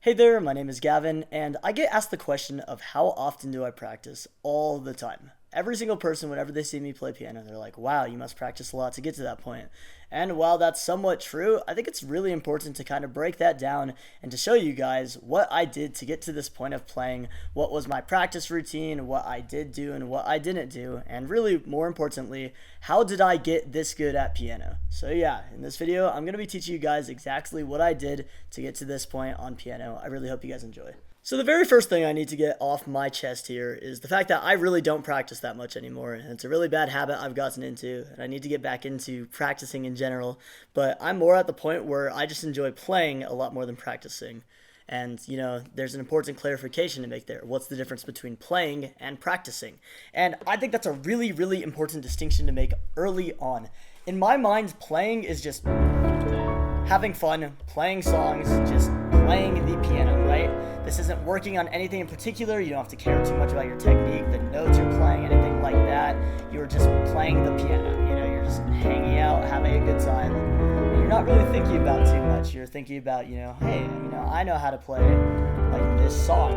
Hey there, my name is Gavin, and I get asked the question of how often do I practice all the time. Every single person, whenever they see me play piano, they're like, wow, you must practice a lot to get to that point. And while that's somewhat true, I think it's really important to kind of break that down and to show you guys what I did to get to this point of playing, what was my practice routine, what I did do and what I didn't do, and really, more importantly, how did I get this good at piano? So yeah, in this video, I'm going to be teaching you guys exactly what I did to get to this point on piano. I really hope you guys enjoy. So the very first thing I need to get off my chest here is the fact that I really don't practice that much anymore, and it's a really bad habit I've gotten into, and I need to get back into practicing in general, but I'm more at the point where I just enjoy playing a lot more than practicing. And, there's an important clarification to make there. What's the difference between playing and practicing? And I think that's a really, really important distinction to make early on. In my mind, playing is just having fun, playing songs, just playing the piano, right? This isn't working on anything in particular. You don't have to care too much about your technique, the notes you're playing, anything like that. You're just playing the piano. You're just hanging out, having a good time. You're not really thinking about too much. You're thinking about, hey, I know how to play like this song,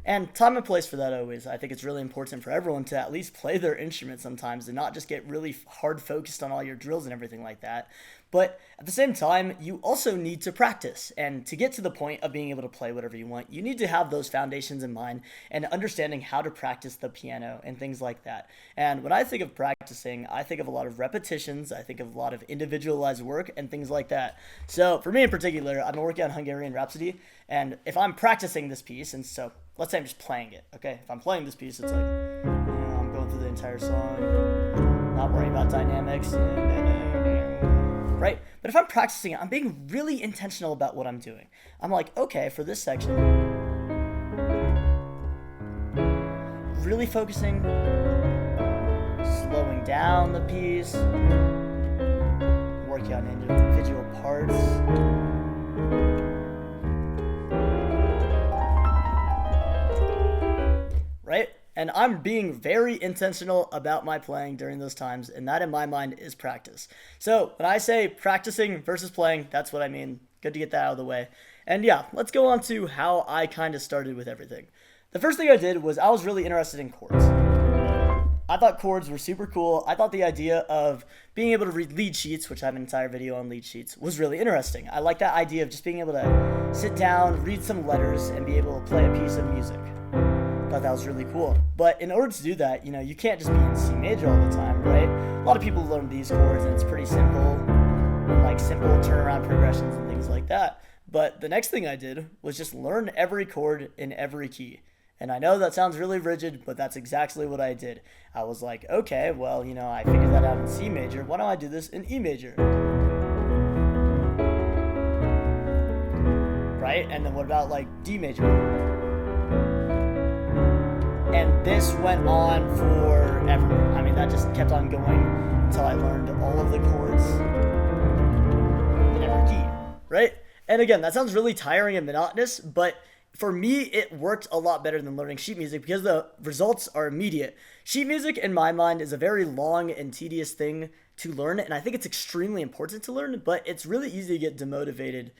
And time and place for that always. I think it's really important for everyone to at least play their instrument sometimes and not just get really hard focused on all your drills and everything like that. But at the same time, you also need to practice. And to get to the point of being able to play whatever you want, you need to have those foundations in mind and understanding how to practice the piano and things like that. And when I think of practicing, I think of a lot of repetitions. I think of a lot of individualized work and things like that. So for me in particular, I've been working on Hungarian Rhapsody. And if I'm practicing this piece, and so let's say I'm just playing it, okay? If I'm playing this piece, it's like, I'm going through the entire song, not worrying about dynamics, right? But if I'm practicing it, I'm being really intentional about what I'm doing. I'm like, okay, for this section, really focusing, slowing down the piece, working on individual parts. Right? And I'm being very intentional about my playing during those times, and that in my mind is practice. So when I say practicing versus playing, that's what I mean. Good to get that out of the way. And yeah, let's go on to how I kind of started with everything. The first thing I did was I was really interested in chords. I thought chords were super cool. I thought the idea of being able to read lead sheets, which I have an entire video on lead sheets, was really interesting. I like that idea of just being able to sit down, read some letters, and be able to play a piece of music. Thought that was really cool. But in order to do that, you can't just be in C major all the time, right? A lot of people learn these chords and it's pretty simple, like simple turnaround progressions and things like that. But the next thing I did was just learn every chord in every key. And I know that sounds really rigid, but that's exactly what I did. I was like, okay, well, I figured that out in C major. Why don't I do this in E major? Right? And then what about like D major? And this went on forever. I mean, that just kept on going until I learned all of the chords in every key, right? And again, that sounds really tiring and monotonous, but for me, it worked a lot better than learning sheet music because the results are immediate. Sheet music, in my mind, is a very long and tedious thing to learn, and I think it's extremely important to learn, but it's really easy to get demotivated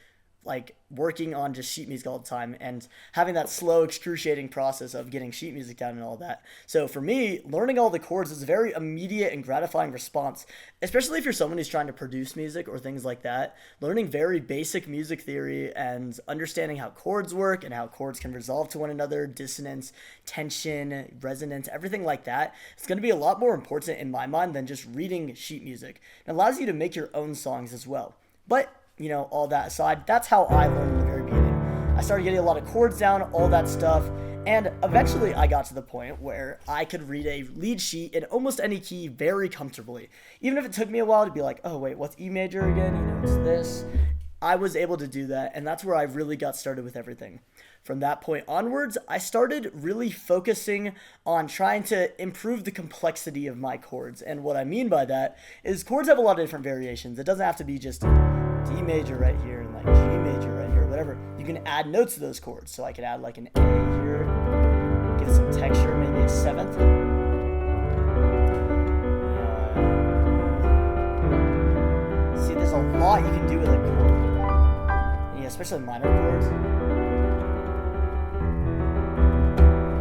like working on just sheet music all the time and having that slow, excruciating process of getting sheet music down and all that. So for me, learning all the chords is a very immediate and gratifying response, especially if you're someone who's trying to produce music or things like that. Learning very basic music theory and understanding how chords work and how chords can resolve to one another, dissonance, tension, resonance, everything like that. It's going to be a lot more important in my mind than just reading sheet music. It allows you to make your own songs as well. But all that aside, that's how I learned in the very beginning. I started getting a lot of chords down, all that stuff, and eventually I got to the point where I could read a lead sheet in almost any key very comfortably. Even if it took me a while to be like, oh wait, what's E major again? It's this. I was able to do that, and that's where I really got started with everything. From that point onwards, I started really focusing on trying to improve the complexity of my chords. And what I mean by that is chords have a lot of different variations. It doesn't have to be just D major right here and like G major right here, whatever. You can add notes to those chords. So I could add like an A here, give it some texture, maybe a seventh. See, there's a lot you can do with a chord. especially minor chords,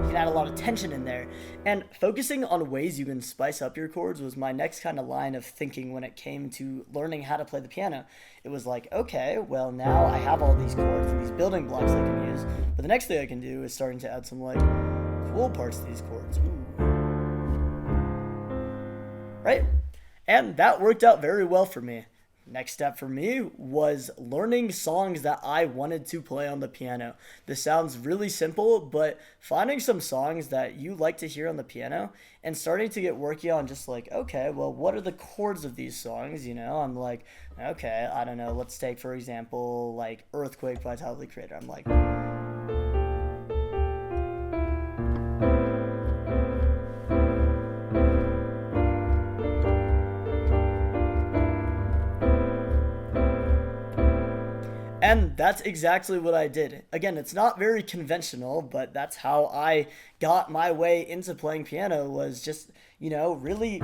you can add a lot of tension in there. And focusing on ways you can spice up your chords was my next kind of line of thinking when it came to learning how to play the piano. It was like, okay, well, now I have all these chords and these building blocks I can use, but the next thing I can do is starting to add some like cool parts to these chords. Ooh. Right? And that worked out very well for me. Next step for me was learning songs that I wanted to play on the piano. This sounds really simple, but finding some songs that you like to hear on the piano and starting to get worky on just like, okay, well, what are the chords of these songs? You know, I'm like, okay, I don't know. Let's take, for example, like Earthquake by Tyler, the Creator. I'm like, and that's exactly what I did. Again, it's not very conventional, but that's how I got my way into playing piano, was just, you know, really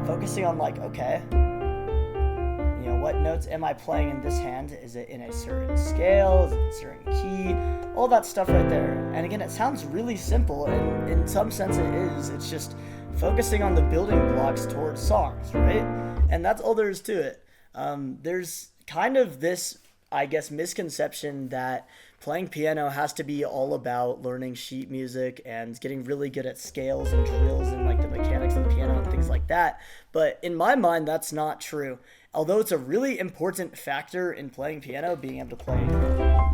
focusing on like, okay, you know, what notes am I playing in this hand? Is it in a certain scale? Is it in a certain key? All that stuff right there. And again, it sounds really simple, and in some sense it is. It's just focusing on the building blocks towards songs, right? And that's all there is to it. There's kind of this, I guess, misconception that playing piano has to be all about learning sheet music and getting really good at scales and drills and like the mechanics of the piano and things like that. But in my mind, that's not true. Although it's a really important factor in playing piano, being able to play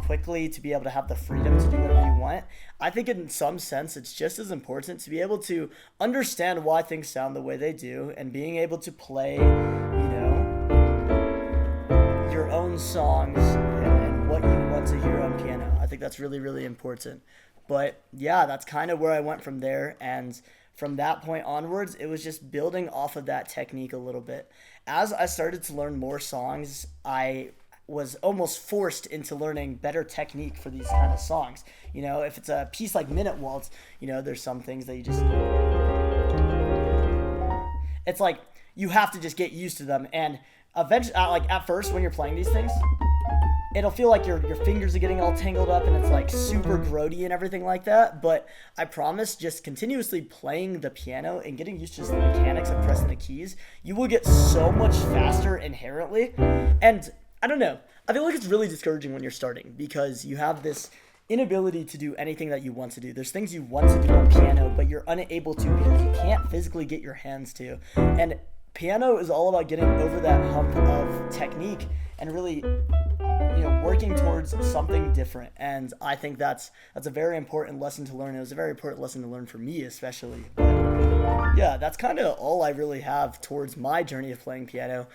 quickly, to be able to have the freedom to do whatever you want, I think in some sense it's just as important to be able to understand why things sound the way they do and being able to play, you know, your own songs and what you want to hear on piano. I think that's really, really important. But yeah, that's kind of where I went from there. And from that point onwards, it was just building off of that technique a little bit. As I started to learn more songs, I was almost forced into learning better technique for these kind of songs. You know, if it's a piece like Minute Waltz, you know, there's some things that you just, it's like you have to just get used to them. And eventually, like at first when you're playing these things, it'll feel like your fingers are getting all tangled up and it's like super grody and everything like that. But I promise, just continuously playing the piano and getting used to just the mechanics of pressing the keys, you will get so much faster inherently. And I don't know, I feel like it's really discouraging when you're starting because you have this inability to do anything that you want to do. There's things you want to do on piano, but you're unable to because you can't physically get your hands to. And piano is all about getting over that hump of technique and really, you know, working towards something different. And I think that's a very important lesson to learn. It was a very important lesson to learn for me especially. But yeah, that's kind of all I really have towards my journey of playing piano.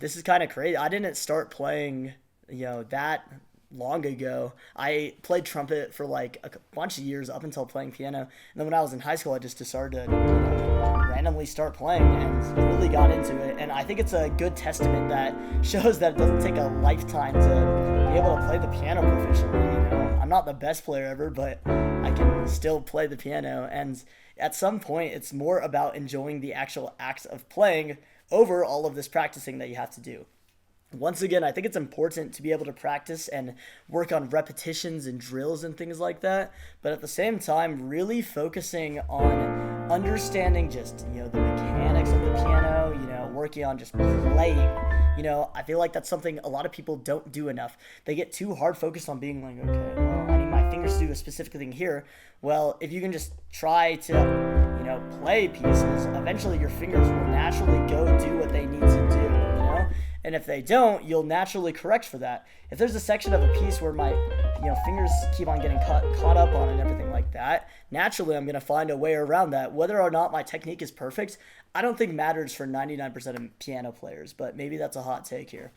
This is kind of crazy. I didn't start playing, you know, that long ago. I played trumpet for like a bunch of years up until playing piano. And then when I was in high school, I just decided to, you know, randomly start playing and really got into it. And I think it's a good testament that shows that it doesn't take a lifetime to be able to play the piano proficiently. You know, I'm not the best player ever, but I can still play the piano. And at some point, it's more about enjoying the actual act of playing over all of this practicing that you have to do. Once again, I think it's important to be able to practice and work on repetitions and drills and things like that, but at the same time, really focusing on understanding just, you know, the mechanics of the piano, you know, working on just playing. You know, I feel like that's something a lot of people don't do enough. They get too hard focused on being like, okay, well, I need my fingers to do a specific thing here. Well, if you can just try to, you know, play pieces, eventually your fingers will naturally go do what they need to do, you know? And if they don't, you'll naturally correct for that. If there's a section of a piece where my, you know, fingers keep on getting caught up on it and everything like that, naturally I'm going to find a way around that. Whether or not my technique is perfect, I don't think matters for 99% of piano players, but maybe that's a hot take here.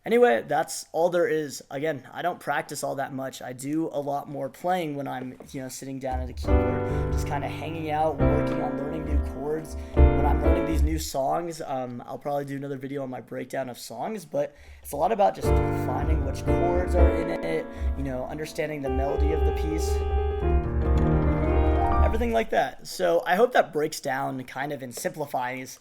Anyway, that's all there is. Again, I don't practice all that much. I do a lot more playing when I'm, you know, sitting down at a keyboard, just kind of hanging out, working on learning new chords. When I'm learning these new songs, I'll probably do another video on my breakdown of songs, but it's a lot about just finding which chords are in it, you know, understanding the melody of the piece. everything like that. So I hope that breaks down kind of and simplifies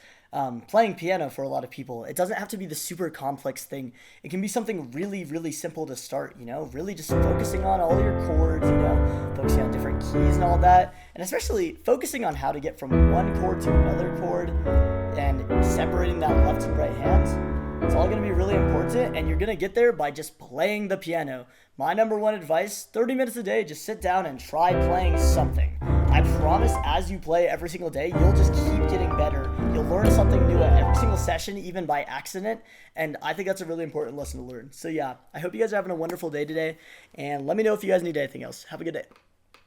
playing piano for a lot of people. It doesn't have to be the super complex thing. It can be something really, really simple to start, really just focusing on all your chords, focusing on different keys and all that. And especially focusing on how to get from one chord to another chord and separating that left and right hands. It's all going to be really important, and you're going to get there by just playing the piano. My number one advice, 30 minutes a day, just sit down and try playing something. I promise as you play every single day, you'll just keep getting better. You'll learn something new at every single session, even by accident, and I think that's a really important lesson to learn. So yeah, I hope you guys are having a wonderful day today, and let me know if you guys need anything else. Have a good day.